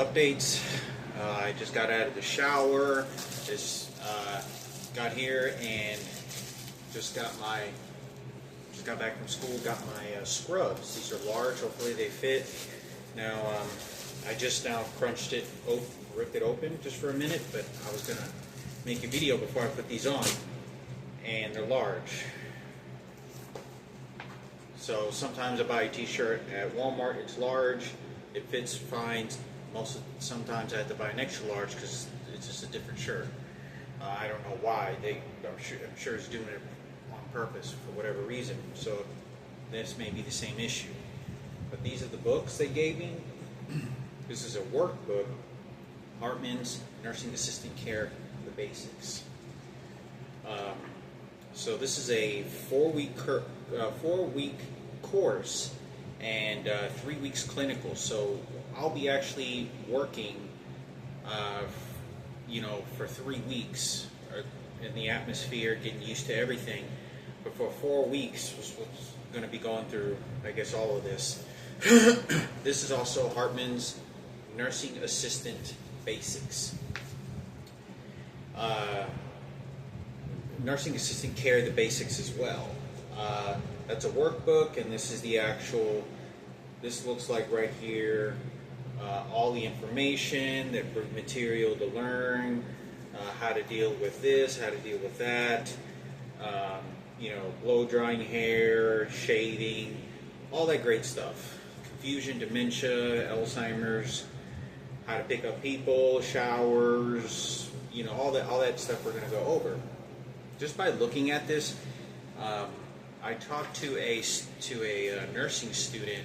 Updates. I just got out of the shower. Just got here and just got back from school. Got my scrubs. These are large. Hopefully they fit. Now I just now crunched it, ripped it open just for a minute. But I was gonna make a video before I put these on, and they're large. So sometimes I buy a t-shirt at Walmart, it's large, it fits fine. Sometimes I have to buy an extra large because it's just a different shirt. I don't know why. I'm sure it's doing it on purpose for whatever reason. So this may be the same issue. But these are the books they gave me. This is a workbook, Hartman's Nursing Assistant Care, the Basics. So this is a 4-week course and 3 weeks clinical. So I'll be actually working, for 3 weeks in the atmosphere, getting used to everything. But for 4 weeks, was going to be going through, I guess, all of this. This is also Hartman's Nursing Assistant Basics. Nursing Assistant Care, the Basics as well. That's a workbook, and this is the actual, this looks like right here, all the information, the material to learn, how to deal with this, how to deal with that, blow drying hair, shaving, all that great stuff. Confusion, dementia, Alzheimer's, how to pick up people, showers, all that stuff we're going to go over. Just by looking at this, I talked to a nursing student,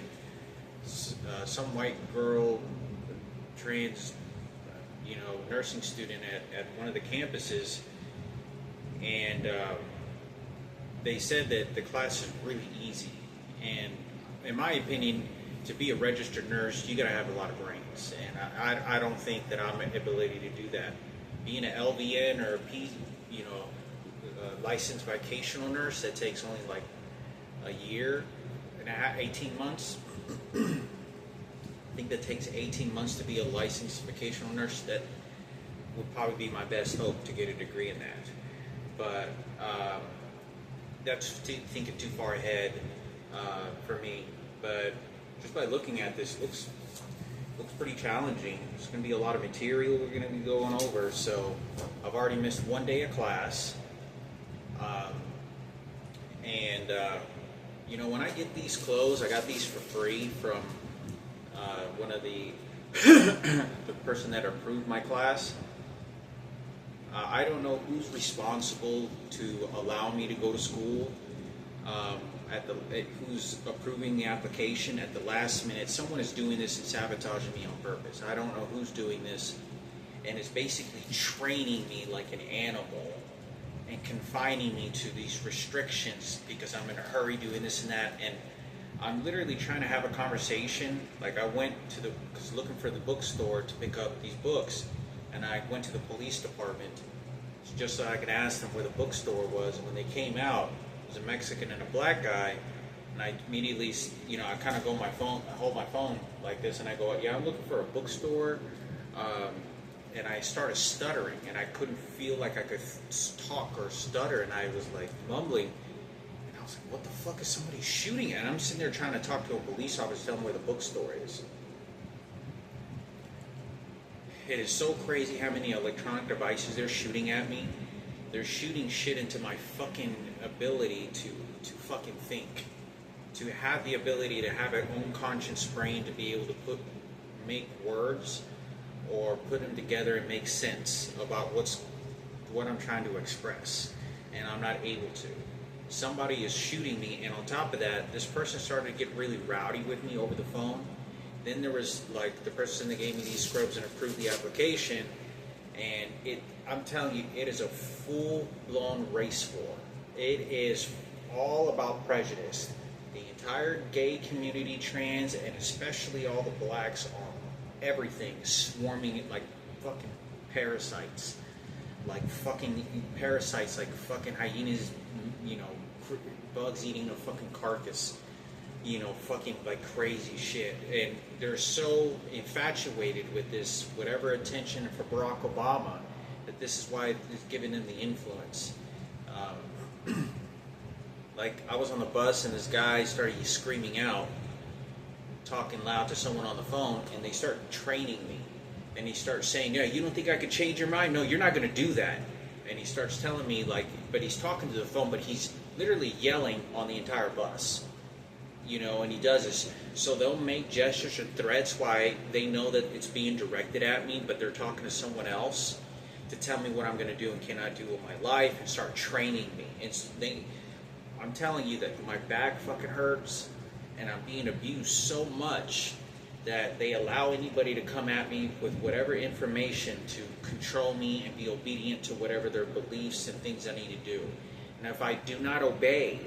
some white girl, trans, nursing student at one of the campuses, and they said that the class is really easy. And in my opinion, to be a registered nurse, you got to have a lot of brains, and I don't think that I'm an ability to do that. Being an LVN or a licensed vocational nurse, that takes only like a year and a half, 18 months. I think that takes 18 months to be a licensed vocational nurse. That would probably be my best hope to get a degree in that. But that's thinking too far ahead for me. But just by looking at this, looks pretty challenging. There's going to be a lot of material we're going to be going over. So I've already missed one day of class. When I get these clothes, I got these for free from one of the person that approved my class. I don't know who's responsible to allow me to go to school. Who's approving the application at the last minute. Someone is doing this and sabotaging me on purpose. I don't know who's doing this, and it's basically training me like an animal and confining me to these restrictions because I'm in a hurry doing this and that. And I'm literally trying to have a conversation. Like, I went to looking for the bookstore to pick up these books, and I went to the police department just so I could ask them where the bookstore was. And when they came out, it was a Mexican and a black guy, and I immediately, I kind of go I hold my phone like this, and I go, yeah, I'm looking for a bookstore. And I started stuttering, and I couldn't feel like I could talk or stutter, and I was like mumbling, and I was like, what the fuck is somebody shooting at? And I'm sitting there trying to talk to a police officer, tell them where the bookstore is. It is so crazy how many electronic devices they're shooting at me. They're shooting shit into my fucking ability to fucking think, to have the ability to have an own conscious brain, to be able to make words or put them together and make sense about what I'm trying to express, and I'm not able to. Somebody is shooting me, and on top of that, this person started to get really rowdy with me over the phone. Then there was like the person that gave me these scrubs and approved the application, and I'm telling you, it is a full-blown race war. It is all about prejudice. The entire gay community, trans, and especially all the blacks are everything swarming it like fucking parasites, like fucking hyenas, bugs eating a fucking carcass. fucking like crazy shit. And they're so infatuated with this, whatever attention for Barack Obama, that this is why it's giving them the influence. Like, I was on the bus and this guy started screaming out, talking loud to someone on the phone, and they start training me. And he starts saying, yeah, you don't think I could change your mind? No, you're not going to do that. And he starts telling me, like, but he's talking to the phone, but he's literally yelling on the entire bus. And he does this. So they'll make gestures or threats why they know that it's being directed at me, but they're talking to someone else to tell me what I'm going to do and cannot do with my life, and start training me. I'm telling you that my back fucking hurts, and I'm being abused so much that they allow anybody to come at me with whatever information to control me and be obedient to whatever their beliefs and things I need to do. And if I do not obey,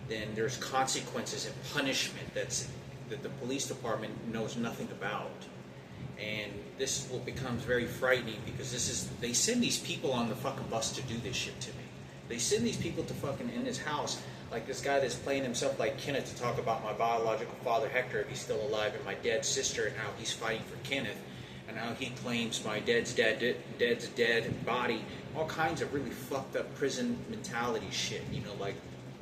then there's consequences and punishment that the police department knows nothing about. And this is what becomes very frightening, because they send these people on the fucking bus to do this shit to me. They send these people to fucking in his house, like this guy that's playing himself like Kenneth, to talk about my biological father Hector, if he's still alive, and my dad's sister, and how he's fighting for Kenneth, and how he claims my dad's dead body. All kinds of really fucked up prison mentality shit, like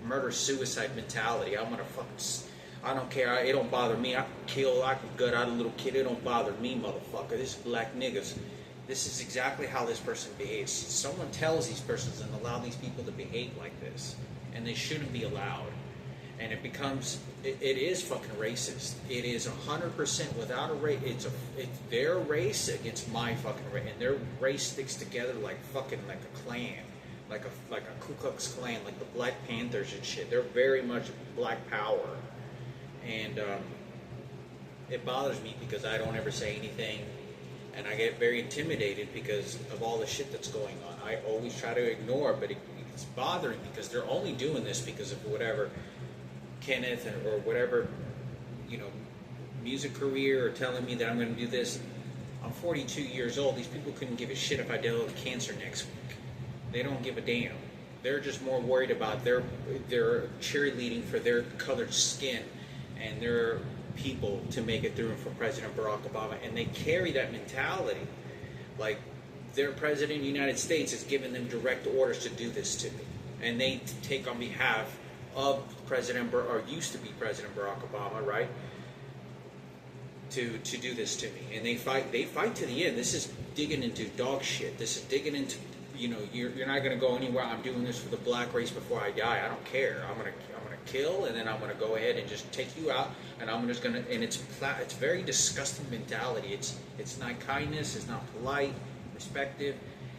murder-suicide mentality. I don't care, it don't bother me. I can gut out a little kid, it don't bother me, motherfucker. This is black niggas. This is exactly how this person behaves. Someone tells these persons and allow these people to behave like this, and they shouldn't be allowed. And it is fucking racist. It is 100% without a race. It's their race against my fucking race, and their race sticks together like a clan, like a Ku Klux Klan, like the Black Panthers and shit. They're very much Black Power, and it bothers me because I don't ever say anything. And I get very intimidated because of all the shit that's going on. I always try to ignore, but it's bothering because they're only doing this because of whatever Kenneth or whatever, music career, or telling me that I'm going to do this. I'm 42 years old. These people couldn't give a shit if I dealt with cancer next week. They don't give a damn. They're just more worried about their cheerleading for their colored skin and their people to make it through for President Barack Obama, and they carry that mentality like their president of the United States has given them direct orders to do this to me, and they take on behalf of or used to be President Barack Obama, right, to do this to me, and they fight to the end. This is digging into dog shit. This is digging into, you're not going to go anywhere. I'm doing this for the black race before I die. I don't care. I'm gonna kill, and then I'm gonna go ahead and just take you out, and I'm just gonna. And it's very disgusting mentality. It's not kindness. It's not polite, respective.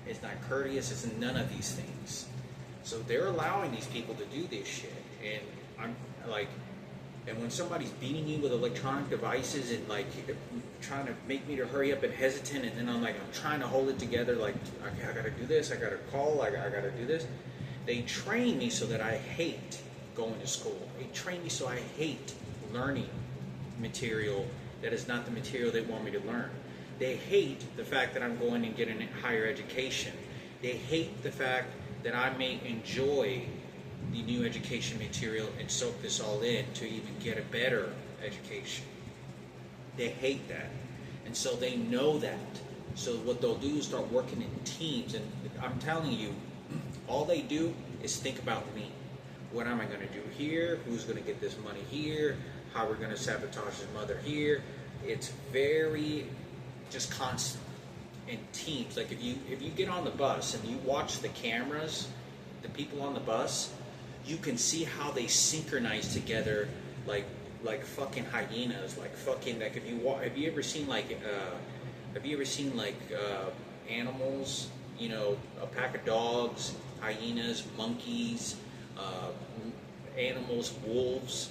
It's not courteous. It's none of these things. So they're allowing these people to do this shit, and I'm like, and when somebody's beating you with electronic devices and like trying to make me to hurry up and hesitant, and then I'm trying to hold it together, like I gotta do this, I gotta call, I gotta do this. They train me so that I hate going to school. They train me so I hate learning material that is not the material they want me to learn. They hate the fact that I'm going and getting a higher education. They hate the fact that I may enjoy the new education material and soak this all in to even get a better education. They hate that. And so they know that. So what they'll do is start working in teams. And I'm telling you, all they do is think about me. What am I going to do here? Who's going to get this money here? How we're going to sabotage his mother here? It's very just constant in teams. Like if you get on the bus and you watch the cameras, the people on the bus, you can see how they synchronize together like fucking hyenas. Have you ever seen animals? A pack of dogs, hyenas, monkeys. Animals, wolves.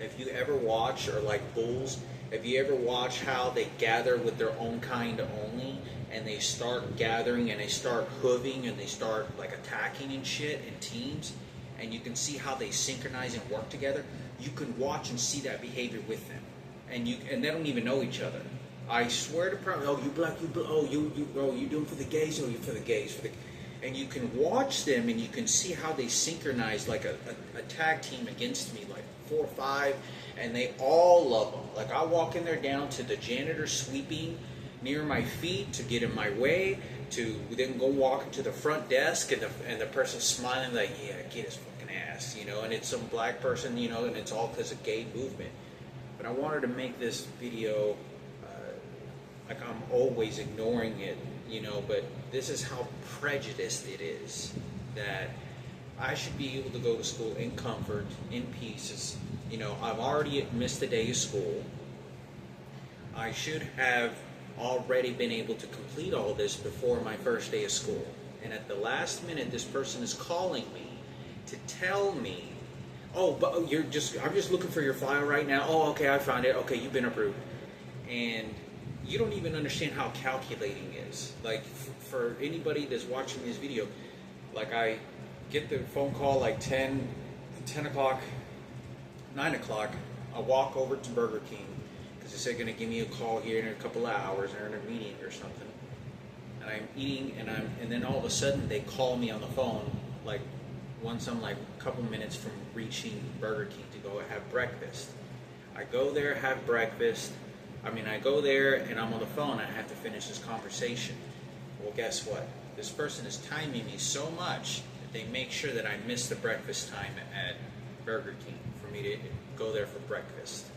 If you ever watch, or like bulls, if you ever watch how they gather with their own kind only, and they start gathering and they start hooving and they start like attacking and shit in teams, and you can see how they synchronize and work together, you can watch and see that behavior with them, and they don't even know each other. I swear to God, you black, you doing for the gays, you for the gays, and you can watch them and you can see how they synchronize like a tag team against me, like 4 or 5, and they all love them. Like, I walk in there down to the janitor sweeping near my feet to get in my way, to then go walk into the front desk, and the person smiling like, yeah, get his fucking ass, you know, and it's some black person, you know, and it's all because of gay movement. But I wanted to make this video, like I'm always ignoring it, you know, but this is how prejudiced it is, that I should be able to go to school in comfort, in peace. You know, I've already missed a day of school. I should have already been able to complete all this before my first day of school. And at the last minute, this person is calling me to tell me, oh, but I'm just looking for your file right now. Oh, okay, I found it. Okay, you've been approved. And you don't even understand how calculating is. Like, for anybody that's watching this video, like, I get the phone call like 10 o'clock, 9 o'clock. I walk over to Burger King because they said they're going to give me a call here in a couple of hours. They're in a meeting or something. And I'm eating, and then all of a sudden they call me on the phone, like once I'm like a couple minutes from reaching Burger King to go have breakfast. I go there, have breakfast. I go there and I'm on the phone. I have to finish this conversation. Well, guess what? This person is timing me so much that they make sure that I miss the breakfast time at Burger King for me to go there for breakfast.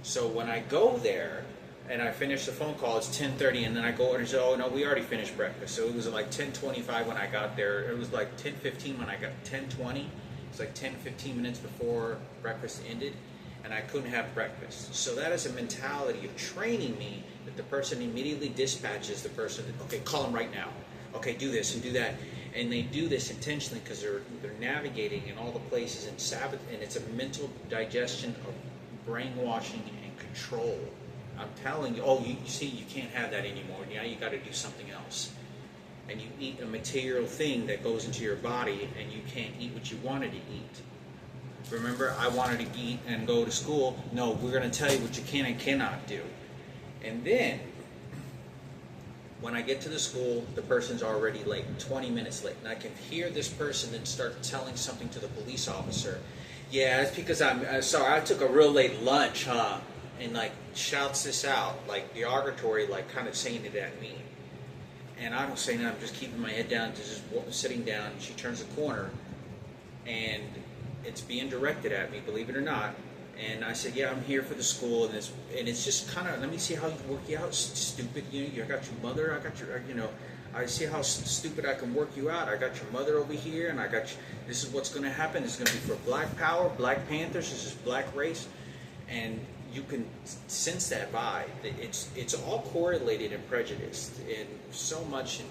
So when I go there and I finish the phone call, it's 10:30, and then I go and say, oh no, we already finished breakfast. So it was like 10:25 when I got there. It was like 10:15 when I got 10:20. It's like 10-15 minutes before breakfast ended, and I couldn't have breakfast. So that is a mentality of training me that the person immediately dispatches the person, okay, call him right now. Okay, do this and do that. And they do this intentionally because they're navigating in all the places and it's a mental digestion of brainwashing and control. I'm telling you, oh, you see, you can't have that anymore. Now you got to do something else. And you eat a material thing that goes into your body, and you can't eat what you wanted to eat. Remember, I wanted to eat and go to school. No, we're going to tell you what you can and cannot do. And then, when I get to the school, the person's already late, 20 minutes late. And I can hear this person then start telling something to the police officer. Yeah, it's because I'm sorry, I took a real late lunch, huh? And like shouts this out, like derogatory, like kind of saying it at me. And I don't say nothing, I'm just keeping my head down, just sitting down. She turns the corner, and it's being directed at me, believe it or not. And I said, yeah, I'm here for the school, and it's just kind of, let me see how you work you out, stupid. You know, I got your mother, I got your, you know, I see how stupid I can work you out. I got your mother over here, and I got you, this is what's going to happen. This is going to be for Black Power, Black Panthers, this is Black race. And you can sense that vibe. It's all correlated and prejudiced, and so much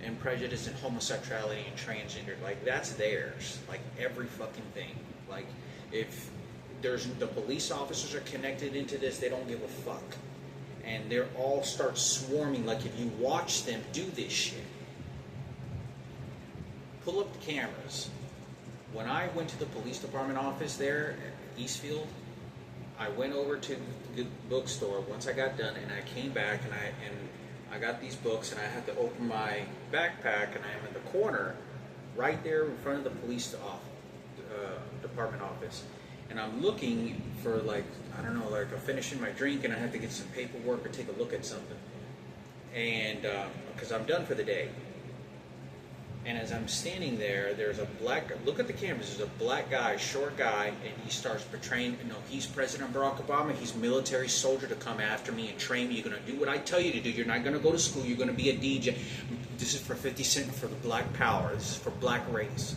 in prejudice and homosexuality and transgender. Like, that's theirs. Like, every fucking thing. Like, if the police officers are connected into this, they don't give a fuck. And they're all start swarming. Like, if you watch them do this shit, pull up the cameras. When I went to the police department office there at Eastfield, I went over to the bookstore once I got done, and I came back, and I got these books, and I had to open my backpack, and I am in the corner right there in front of the police department office. And I'm looking for, like, I don't know, like I'm finishing my drink and I have to get some paperwork or take a look at something. And because I'm done for the day. And as I'm standing there, there's a black, look at the cameras, there's a black guy, short guy, and he starts portraying, you know, he's President Barack Obama, he's a military soldier to come after me and train me. You're going to do what I tell you to do. You're not going to go to school. You're going to be a DJ. This is for 50 Cent, for the Black Power. This is for Black race.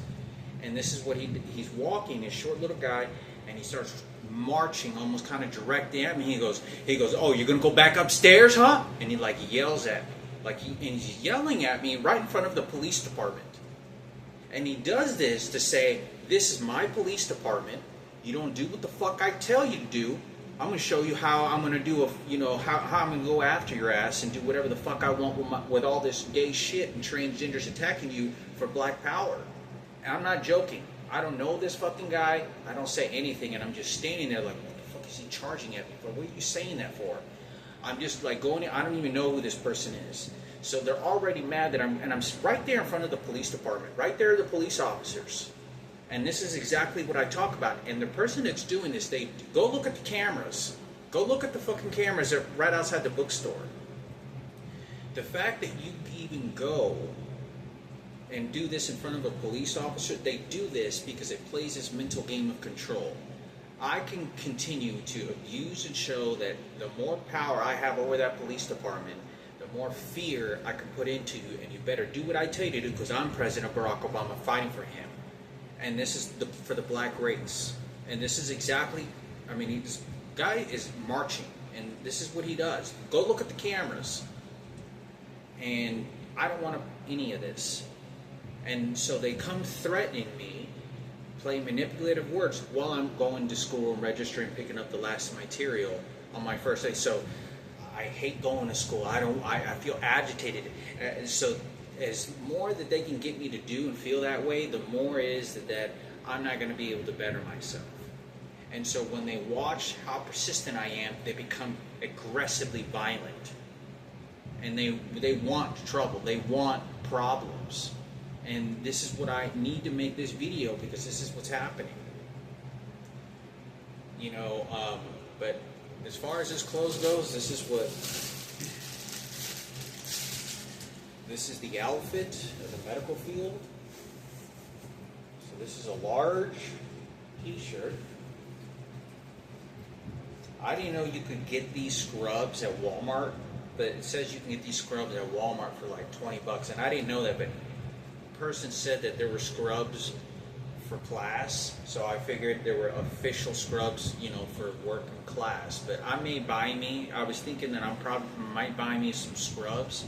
And this is what he's walking, a short little guy, and he starts marching almost kind of direct at me. He goes, oh, you're going to go back upstairs, huh? And he like yells at me. Like and he's yelling at me right in front of the police department. And he does this to say, this is my police department. You don't do what the fuck I tell you to do. I'm going to show you how I'm going to do how I'm going to go after your ass and do whatever the fuck I want with all this gay shit and transgenders attacking you for Black Power. And I'm not joking. I don't know this fucking guy. I don't say anything, and I'm just standing there like, what the fuck is he charging at me for? What are you saying that for? I'm just like going in, I don't even know who this person is. So they're already mad that I'm right there in front of the police department. Right there are the police officers. And this is exactly what I talk about. And the person that's doing this, they go look at the cameras. Go look at the fucking cameras that are right outside the bookstore. The fact that you even go and do this in front of a police officer, they do this because it plays this mental game of control. I can continue to abuse and show that the more power I have over that police department, the more fear I can put into you, and you better do what I tell you to do because I'm President Barack Obama fighting for him. And this is for the black race. And this is exactly, I mean, this guy is marching, and this is what he does. Go look at the cameras. And I don't want any of this. And so they come threatening me, play manipulative words while I'm going to school and registering, picking up the last material on my first day. So I hate going to school. I feel agitated. So as more that they can get me to do and feel that way, the more is that I'm not going to be able to better myself. And so when they watch how persistent I am, they become aggressively violent. And they want trouble. They want problems. And this is what I need to make this video, because this is what's happening. You know, but as far as this clothes goes, this is the outfit of the medical field. So this is a large t-shirt. I didn't know you could get these scrubs at Walmart, but it says you can get these scrubs at Walmart for like $20, and I didn't know that, but the person said that there were scrubs for class, so I figured there were official scrubs, you know, for work and class. But I was thinking that might buy me some scrubs,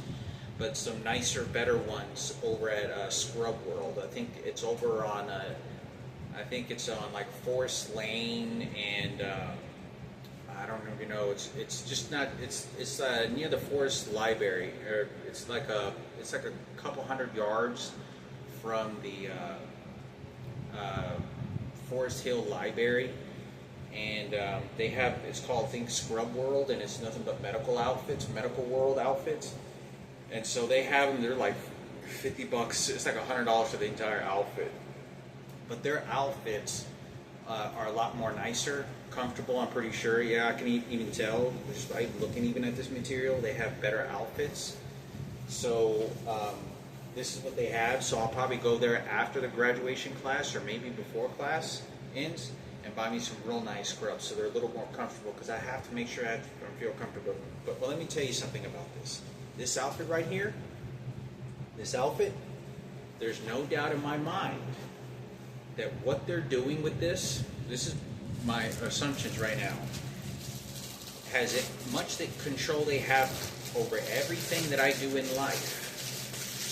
but some nicer, better ones over at Scrub World. I think it's over on, I think it's on like Forest Lane and I don't even know. It's just not. It's near the Forest Library, or it's like a couple hundred yards from the Forest Hill Library, and they have, it's called, I think, Scrub World, and it's nothing but medical world outfits, and so they have them. They're like $50. It's like $100 for the entire outfit, but their outfits are a lot more nicer, comfortable. I'm pretty sure. Yeah, I can even tell just by looking even at this material. They have better outfits. So this is what they have. So I'll probably go there after the graduation class, or maybe before class ends, and buy me some real nice scrubs so they're a little more comfortable, because I have to make sure I feel comfortable. But let me tell you something about this. This outfit right here, this outfit, there's no doubt in my mind that what they're doing with this is my assumptions right now, has it much the control they have over everything that I do in life,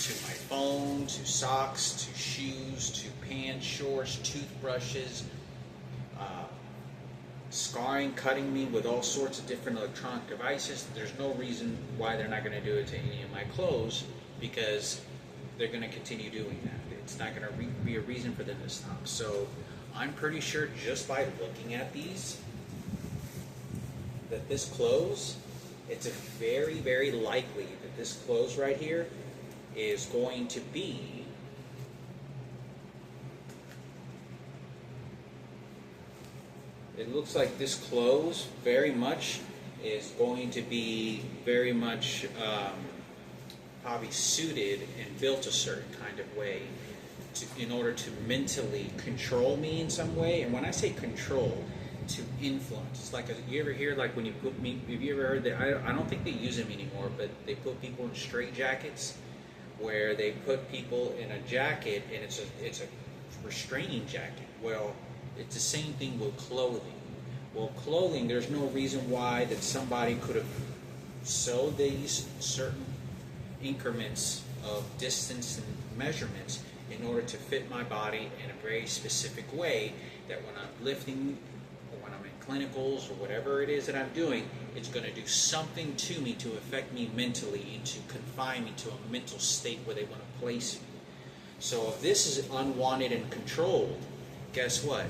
to my phone, to socks, to shoes, to pants, shorts, toothbrushes, scarring, cutting me with all sorts of different electronic devices. There's no reason why they're not going to do it to any of my clothes, because they're going to continue doing that. It's not going to be a reason for them to stop. So I'm pretty sure just by looking at these, that this clothes, it's a very, very likely that this clothes right here is going to be it looks like this clothes very much is going to be very much probably suited and built a certain kind of way in order to mentally control me in some way. And when I say control, to influence. It's like, you ever hear, like when you put me, have you ever heard that, I don't think they use them anymore, but they put people in straitjackets, where they put people in a jacket, and it's a restraining jacket. Well, it's the same thing with clothing. Well, clothing, there's no reason why that somebody could have sewed these certain increments of distance and measurements in order to fit my body in a very specific way, that when I'm lifting or when I'm in clinicals or whatever it is that I'm doing, it's going to do something to me to affect me mentally and to confine me to a mental state where they want to place me. So if this is unwanted and controlled, guess what?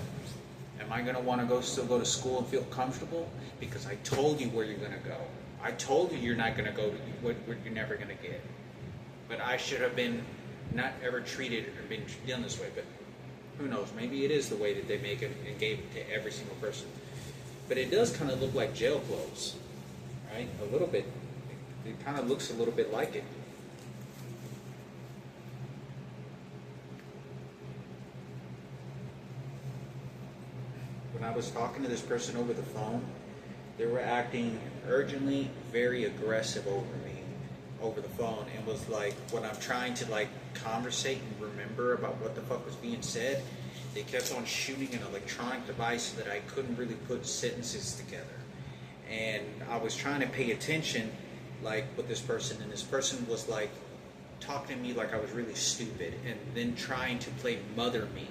Am I going to want to still go to school and feel comfortable? Because I told you where you're going to go. I told you you're not going to go to what you're never going to get. But I should have been not ever treated or been done this way. But Who knows? Maybe it is the way that they make it and gave it to every single person. But it does kind of look like jail clothes, right? A little bit. It kind of looks a little bit like it. When I was talking to this person over the phone, they were acting urgently very aggressive over me over the phone, and was like, when I'm trying to like conversate and remember about what the fuck was being said, they kept on shooting an electronic device so that I couldn't really put sentences together. And I was trying to pay attention like with this person, and this person was like talking to me like I was really stupid, and then trying to play mother me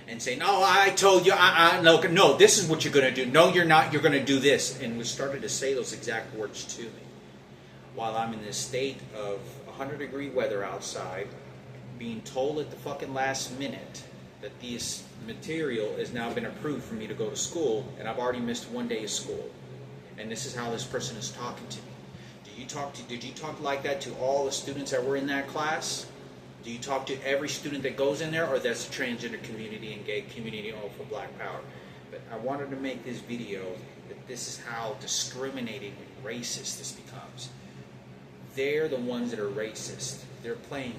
and say, no, I told you, no, this is what you're going to do. No, you're not, you're going to do this. And we started to say those exact words to me while I'm in this state of 100-degree weather outside, being told at the fucking last minute that this material has now been approved for me to go to school, and I've already missed one day of school. And this is how this person is talking to me. Did you talk like that to all the students that were in that class? Do you talk to every student that goes in there, or that's the transgender community and gay community, or for Black Power? But I wanted to make this video that this is how discriminating and racist this becomes. They're the ones that are racist. They're playing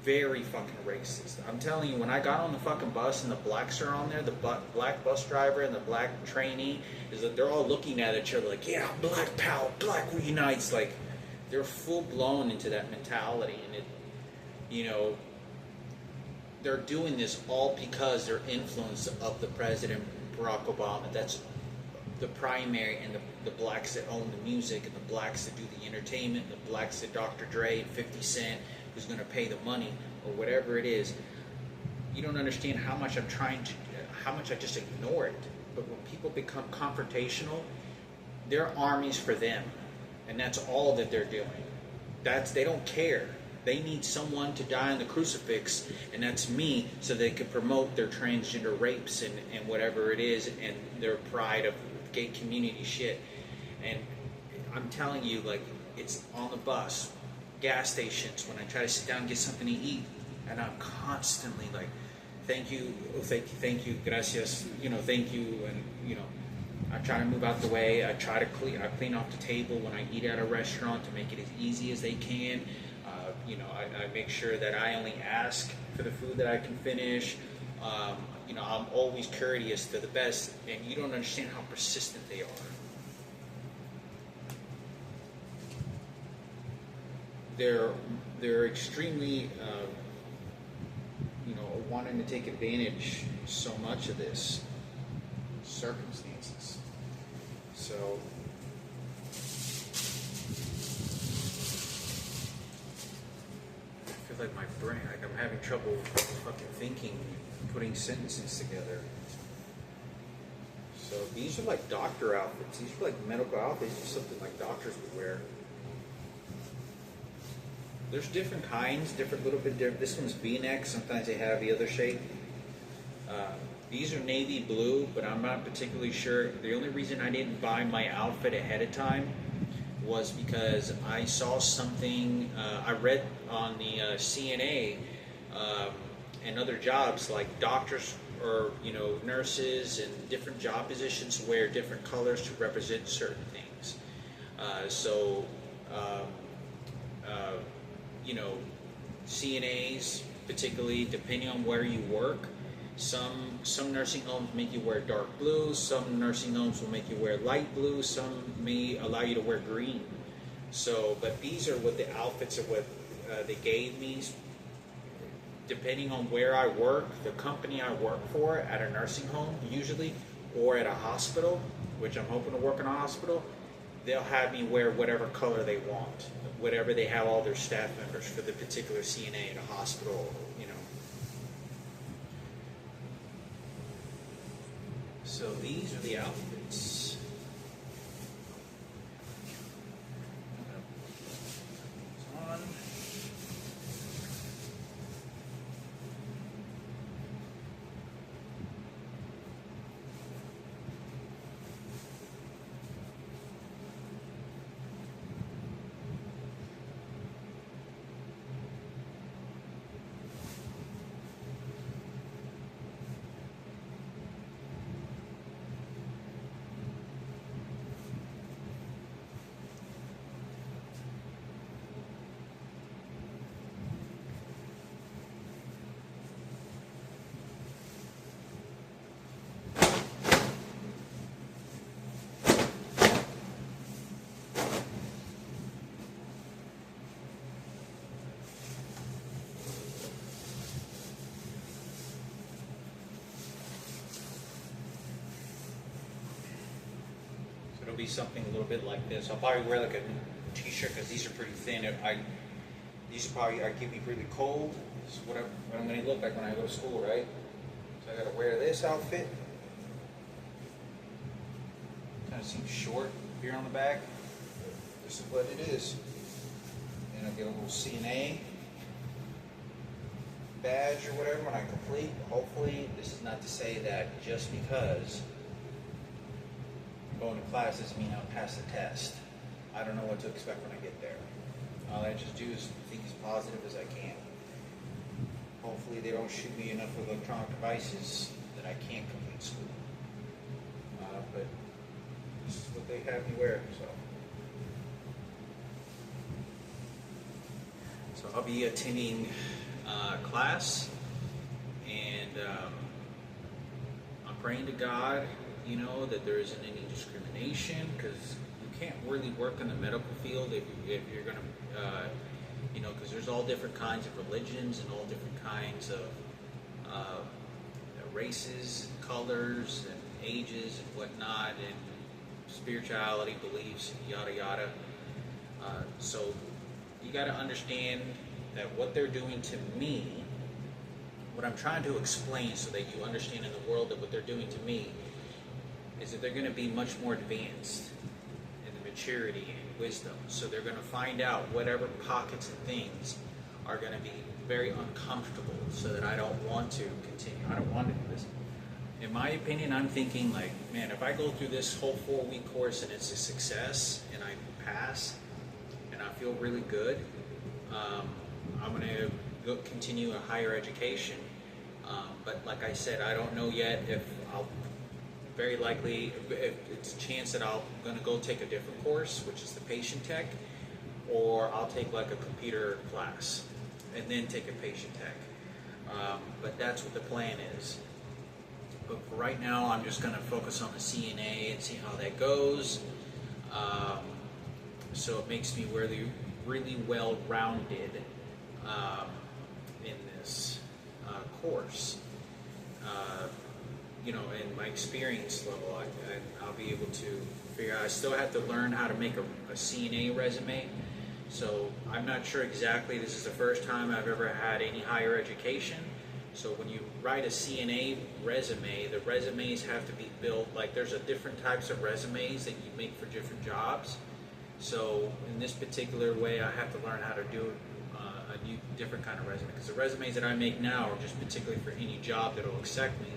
very fucking racist. I'm telling you, when I got on the fucking bus and the blacks are on there, the black bus driver and the black trainee, is that they're all looking at each other like, yeah, Black Power, Black we unite. It's like they're full blown into that mentality, and it, you know, they're doing this all because they're influence of the President Barack Obama. That's the primary, and the blacks that own the music, and the blacks that do the entertainment, and the blacks that Dr. Dre and 50 Cent, who's going to pay the money, or whatever it is. You don't understand how much how much I just ignore it. But when people become confrontational, they're armies for them. And that's all that they're doing. They don't care. They need someone to die on the crucifix, and that's me, so they can promote their transgender rapes and whatever it is, and their pride of gay community shit. And I'm telling you, like, it's on the bus, gas stations, when I try to sit down and get something to eat, and I'm constantly like, thank you, gracias, thank you, and I try to move out the way. I clean off the table when I eat at a restaurant to make it as easy as they can. I make sure that I only ask for the food that I can finish. I'm always courteous to the best, and you don't understand how persistent they are. They're extremely, wanting to take advantage so much of this circumstances. So I feel like my brain, like I'm having trouble fucking thinking, putting sentences together. So these are like doctor outfits. These are like medical outfits, or something like doctors would wear. There's different kinds, little bit different. This one's V-neck. Sometimes they have the other shape. These are navy blue, but I'm not particularly sure. The only reason I didn't buy my outfit ahead of time was because I saw something, I read on the CNA and other jobs, like doctors or nurses and different job positions wear different colors to represent certain things. CNAs, particularly depending on where you work, some nursing homes make you wear dark blue, some nursing homes will make you wear light blue, some may allow you to wear green. But these are what the outfits are, what they gave me. Depending on where I work, the company I work for at a nursing home usually, or at a hospital, which I'm hoping to work in a hospital, they'll have me wear whatever color they want, whatever they have all their staff members for the particular CNA at a hospital, So these are the outfits. On. be something a little bit like this. I'll probably wear like a t-shirt because these are pretty thin. These are probably keep me really cold. This is what I'm going to look like when I go to school, right? So I got to wear this outfit. Kind of seems short here on the back. This is what it is. And I'll get a little CNA badge or whatever when I complete. Hopefully, this is not to say that just because I'm going to class doesn't mean I'll pass the test. I don't know what to expect when I get there. All I just do is think as positive as I can. Hopefully they don't shoot me enough with electronic devices that I can't complete school. But this is what they have me wear, so I'll be attending class, and I'm praying to God, that there isn't any discrimination, because you can't really work in the medical field if you're going to, because there's all different kinds of religions and all different kinds of races, colors, and ages, and whatnot, and spirituality, beliefs, yada yada. So you got to understand that what they're doing to me, what I'm trying to explain so that you understand in the world that what they're doing to me is that they're going to be much more advanced in the maturity and wisdom. So they're going to find out whatever pockets and things are going to be very uncomfortable, so that I don't want to continue. I don't want to do this. In my opinion, I'm thinking like, man, if I go through this whole 4-week course and it's a success and I pass and I feel really good, I'm going to go continue a higher education. But like I said, I don't know yet if I'll, very likely, if it's a chance that I'm going to go take a different course, which is the patient tech, or I'll take like a computer class and then take a patient tech. But that's what the plan is. But for right now, I'm just going to focus on the CNA and see how that goes. So it makes me really well-rounded in this course. In my experience level, I'll be able to figure out. I still have to learn how to make a CNA resume. So I'm not sure exactly. This is the first time I've ever had any higher education. So when you write a CNA resume, the resumes have to be built, like there's a different types of resumes that you make for different jobs. So in this particular way, I have to learn how to do a new, different kind of resume, because the resumes that I make now are just particularly for any job that will accept me.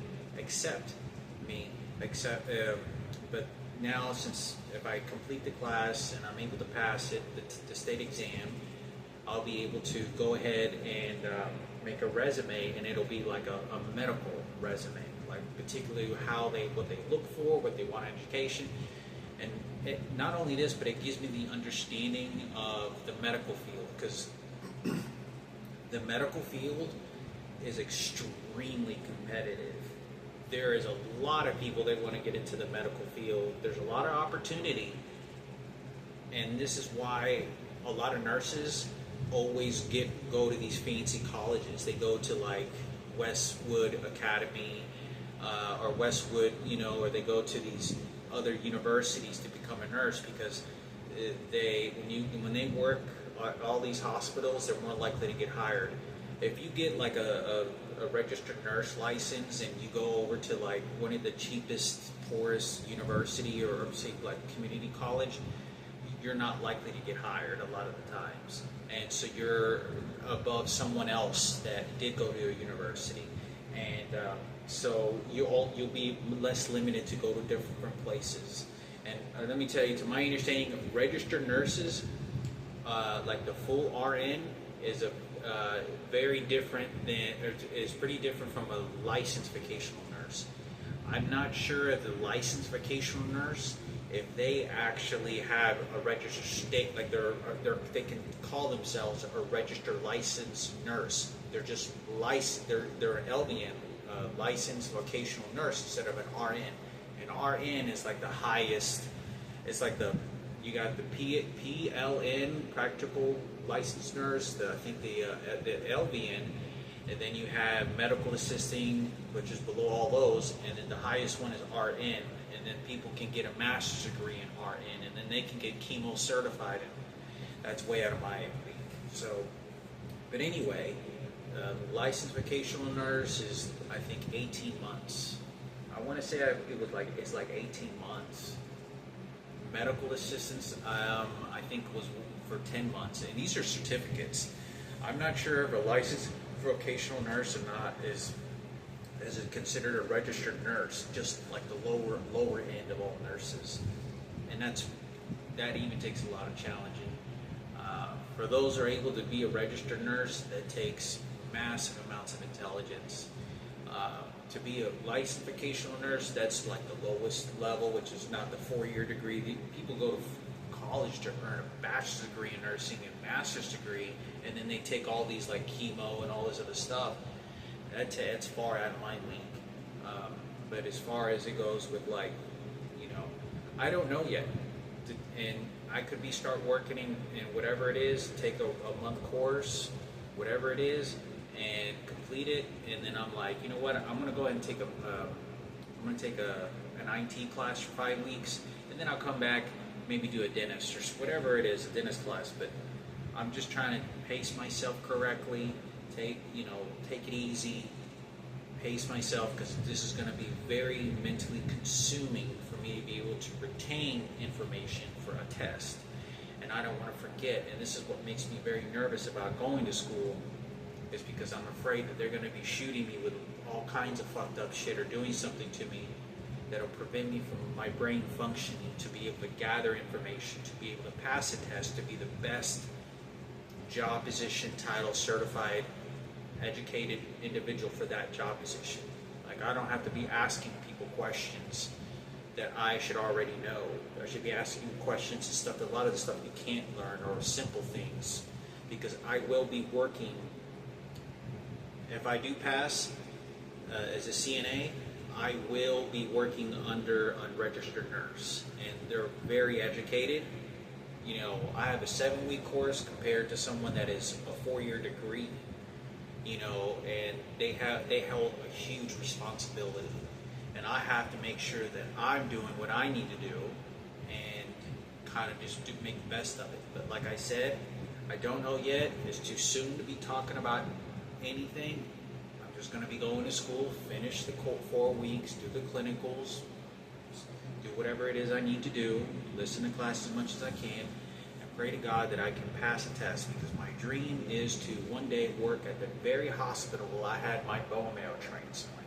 But now, since if I complete the class and I'm able to pass it, the state exam, I'll be able to go ahead and make a resume, and it'll be like a medical resume, like particularly what they look for, what they want in education. And not only this, but it gives me the understanding of the medical field, because the medical field is extremely competitive. There is a lot of people that want to get into the medical field. There's a lot of opportunity, and this is why a lot of nurses always go to these fancy colleges. They go to like Westwood Academy or Westwood, or they go to these other universities to become a nurse, because when they work at all these hospitals, they're more likely to get hired. If you get like a registered nurse license and you go over to like one of the cheapest, poorest university, or say like community college, you're not likely to get hired a lot of the times. And so you're above someone else that did go to a university. And so you'll be less limited to go to different places. And let me tell you, to my understanding, registered nurses, like the full RN, is very different is pretty different from a licensed vocational nurse. I'm not sure if the licensed vocational nurse, if they actually have a registered state, like they can call themselves a registered licensed nurse. They're just licensed. They're an LVN, licensed vocational nurse, instead of an RN. An RN is like the highest. It's like you got the PLN, practical licensed nurse. I think the LVN, and then you have medical assisting, which is below all those, and then the highest one is RN. And and then people can get a master's degree in RN, and then they can get chemo certified, and that's way out of my league. So, but anyway, licensed vocational nurse is, I think, 18 months. I want to say it's like 18 months. Medical assistance, I think, was for 10 months, and these are certificates. I'm not sure if a licensed vocational nurse or not is it considered a registered nurse, just like the lower end of all nurses, and that even takes a lot of challenging. For those who are able to be a registered nurse, that takes massive amounts of intelligence. To be a licensed vocational nurse, that's like the lowest level, which is not the 4-year degree. People go to college to earn a bachelor's degree in nursing and master's degree, and then they take all these like chemo and all this other stuff. That's far out of my league. But as far as it goes with, like, I don't know yet. And I could start working in whatever it is, take a month course, whatever it is, and complete it, and then I'm like, you know what? I'm gonna go ahead and take an IT class for 5 weeks, and then I'll come back, maybe do a dentist or whatever it is, a dentist class. But I'm just trying to pace myself correctly, take it easy, pace myself, because this is going to be very mentally consuming for me to be able to retain information for a test, and I don't want to forget. And this is what makes me very nervous about going to school, is because I'm afraid that they're going to be shooting me with all kinds of fucked up shit, or doing something to me that'll prevent me from my brain functioning to be able to gather information, to be able to pass a test, to be the best job position, title, certified, educated individual for that job position. Like, I don't have to be asking people questions that I should already know. I should be asking questions and stuff, a lot of the stuff you can't learn, or simple things, because I will be working. If I do pass as a CNA, I will be working under a registered nurse, and they're very educated. I have a 7-week course compared to someone that is a 4-year degree. And they hold a huge responsibility, and I have to make sure that I'm doing what I need to do, and kind of just make the best of it. But like I said, I don't know yet. It's too soon to be talking about anything. I'm just going to be going to school, finish the 4 weeks, do the clinicals, do whatever it is I need to do, listen to class as much as I can, and pray to God that I can pass a test, because my dream is to one day work at the very hospital where I had my bone marrow transplant.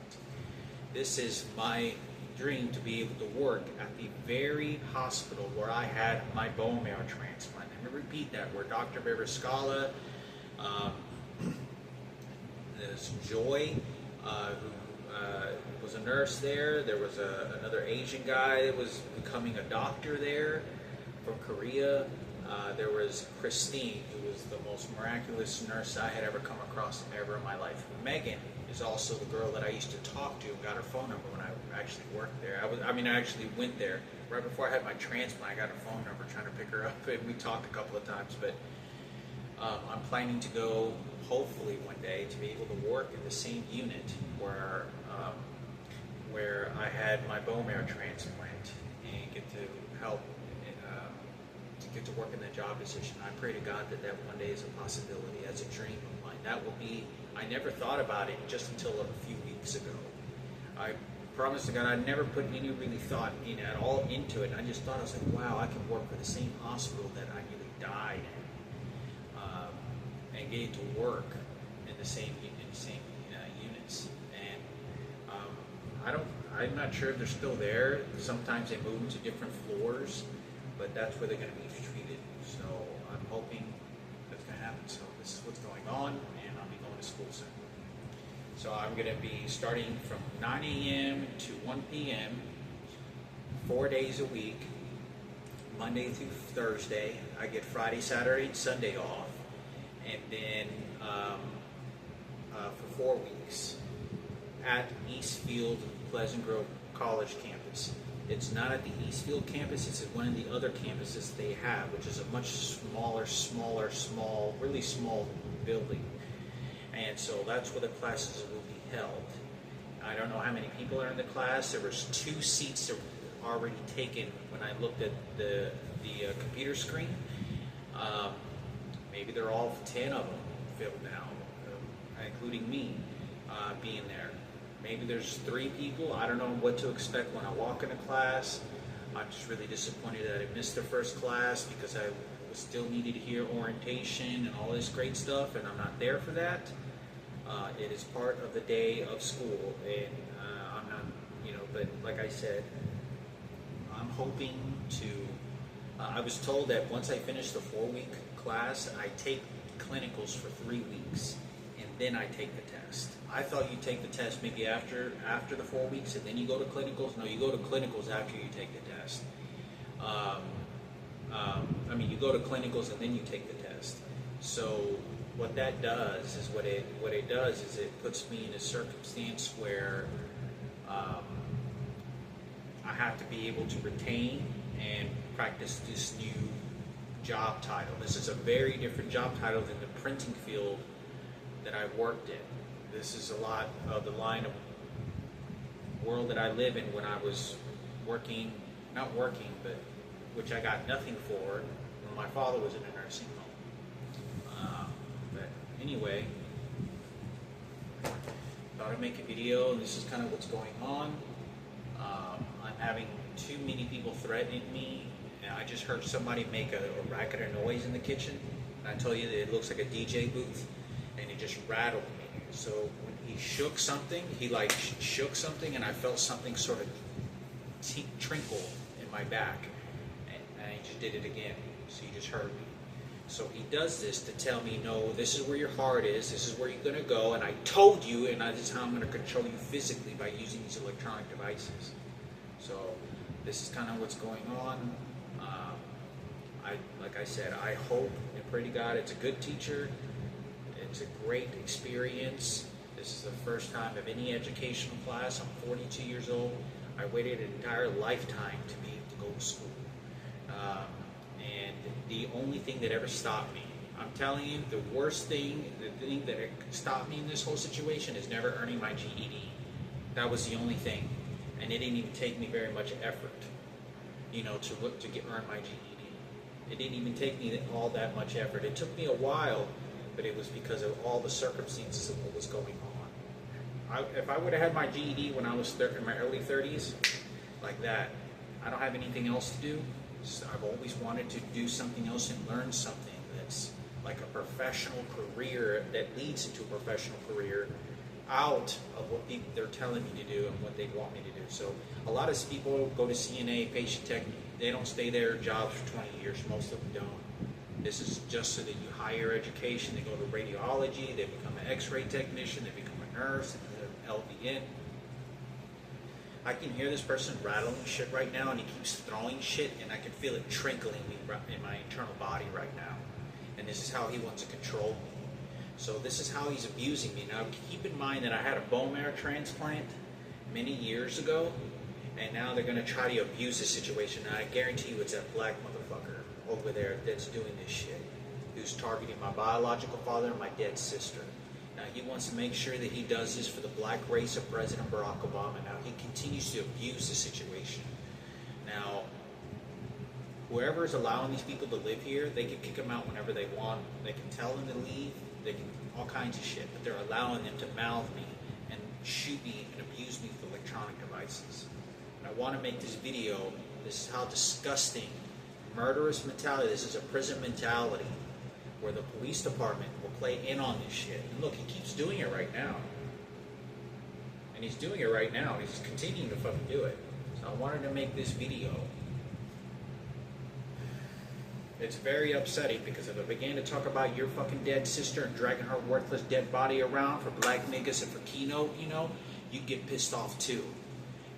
This is my dream, to be able to work at the very hospital where I had my bone marrow transplant. Let me repeat that, where Dr. Beverscala, there's Joy, who was a nurse there. There was another Asian guy that was becoming a doctor there from Korea. There was Christine, who was the most miraculous nurse I had ever come across ever in my life. Megan is also the girl that I used to talk to and got her phone number when I actually worked there. I actually went there right before I had my transplant. I got her phone number, trying to pick her up, and we talked a couple of times. But I'm planning to go, hopefully one day, to be able to work in the same unit where I had my bone marrow transplant, and get to help, to get to work in that job position. I pray to God that one day is a possibility, as a dream of mine. That will be. I never thought about it just until a few weeks ago. I promise to God, I never put any really thought at all into it. And I just thought, I was like, wow, I can work for the same hospital that I nearly died in, and getting to work in the same units. And I'm not sure if they're still there. Sometimes they move to different floors, but that's where they're going to be treated. So I'm hoping that's going to happen. So this is what's going on, and I'll be going to school soon. So I'm going to be starting from 9 a.m. to 1 p.m., 4 days a week, Monday through Thursday. I get Friday, Saturday, and Sunday off, and then for 4 weeks at Eastfield Pleasant Grove College campus. It's not at the Eastfield campus, it's at one of the other campuses they have, which is a much smaller, really small building. And so that's where the classes will be held. I don't know how many people are in the class. There was 2 seats already taken when I looked at the computer screen. Maybe they're all 10 of them filled now, including me being there. Maybe there's 3 people. I don't know what to expect when I walk into class. I'm just really disappointed that I missed the first class because I still needed to hear orientation and all this great stuff, and I'm not there for that. It is part of the day of school, and I'm not, but like I said, I'm hoping to, I was told that once I finish the 4-week class, I take clinicals for 3 weeks, and then I take the test. I thought you take the test maybe after the 4 weeks, and then you go to clinicals. No, you go to clinicals after you take the test. You go to clinicals and then you take the test. So what that does is what it does is it puts me in a circumstance where I have to be able to retain and practice this new job title. This is a very different job title than the printing field that I worked in. This is a lot of the line of world that I live in when I was working, not working, but which I got nothing for when my father was in a nursing home. But anyway, thought I'd make a video, and this is kind of what's going on. I'm having too many people threatening me, and I just heard somebody make a racket of noise in the kitchen, and I tell you that it looks like a DJ booth, and it just rattled me. So when he shook something, shook something, and I felt something sort of trinkle in my back, and he just did it again. So he just heard me. So he does this to tell me, no, this is where your heart is, this is where you're going to go, and I told you, and this is how I'm going to control you physically by using these electronic devices. So this is kind of what's going on. Like I said, I hope and pray to God it's a good teacher. It's a great experience. This is the first time of any educational class. I'm 42 years old. I waited an entire lifetime to be able to go to school. And the only thing that ever stopped me, I'm telling you, the thing that stopped me in this whole situation is never earning my GED. That was the only thing. And it didn't even take me very much effort, to earn my GED. It didn't even take me all that much effort. It took me a while, but it was because of all the circumstances of what was going on. If I would have had my GED when I was in my early 30s, like that, I don't have anything else to do. So I've always wanted to do something else and learn something that's like a professional career that leads into a professional career out of what they're telling me to do and what they want me to do. So a lot of people go to CNA, patient tech, they don't stay there jobs for 20 years. Most of them don't. This is just so that you higher education. They go to radiology, they become an x-ray technician, they become a nurse, an LVN. I can hear this person rattling shit right now, and he keeps throwing shit, and I can feel it trickling in my internal body right now. And this is how he wants to control me. So this is how he's abusing me. Now keep in mind that I had a bone marrow transplant many years ago, and now they're going to try to abuse the situation. And I guarantee you it's that black motherfucker over there that's doing this shit, who's targeting my biological father and my dead sister. Now he wants to make sure that he does this for the black race of President Barack Obama. Now he continues to abuse the situation. Now, whoever is allowing these people to live here, they can kick them out whenever they want. They can tell them to leave. They can all kinds of shit. But they're allowing them to mouth me and shoot me and abuse me with electronic devices. And I want to make this video. This is how disgusting, murderous mentality. This is a prison mentality where the police department will play in on this shit. And look, he keeps doing it right now. And he's doing it right now. He's continuing to fucking do it. So I wanted to make this video. It's very upsetting because if I began to talk about your fucking dead sister and dragging her worthless dead body around for black niggas and for keynote, you'd get pissed off too.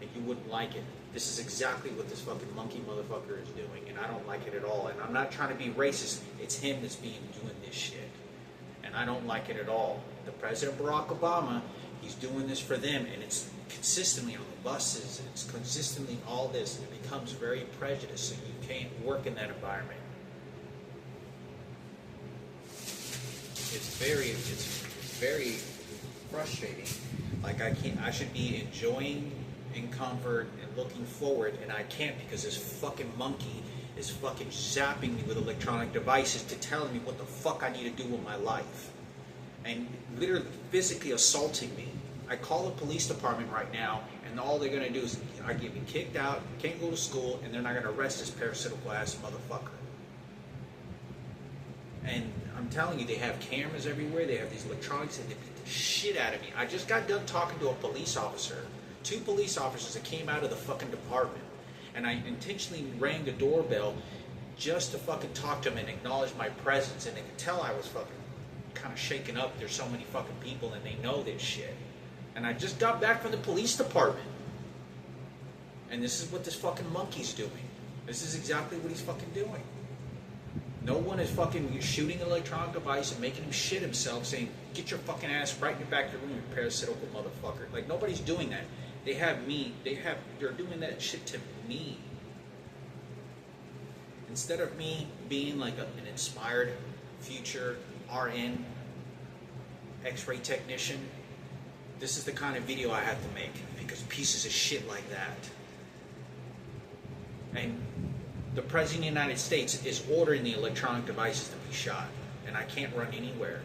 And you wouldn't like it. This is exactly what this fucking monkey motherfucker is doing, and I don't like it at all. And I'm not trying to be racist. It's him that's doing this shit. And I don't like it at all. The President Barack Obama, he's doing this for them, and it's consistently on the buses, and it's consistently all this, and it becomes very prejudiced, so you can't work in that environment. It's very frustrating. Like I should be enjoying in comfort and looking forward, and I can't because this fucking monkey is fucking zapping me with electronic devices to telling me what the fuck I need to do with my life. And literally physically assaulting me. I call the police department right now, and all they're gonna do is get me kicked out, can't go to school, and they're not gonna arrest this parasitical ass motherfucker. And I'm telling you, they have cameras everywhere, they have these electronics, and they beat the shit out of me. I just got done talking to a police officer, 2 police officers that came out of the fucking department, and I intentionally rang the doorbell just to fucking talk to them and acknowledge my presence, and they could tell I was fucking kind of shaken up. There's so many fucking people and they know this shit. And I just got back from the police department. And this is what this fucking monkey's doing. This is exactly what he's fucking doing. No one is fucking shooting an electronic device and making him shit himself, saying, get your fucking ass right in your back of the room, you parasitical motherfucker. Like, nobody's doing that. They have me. They're doing that shit to me. Instead of me being like an inspired future RN, X-ray technician, this is the kind of video I have to make because pieces of shit like that. And the President of the United States is ordering the electronic devices to be shot, and I can't run anywhere.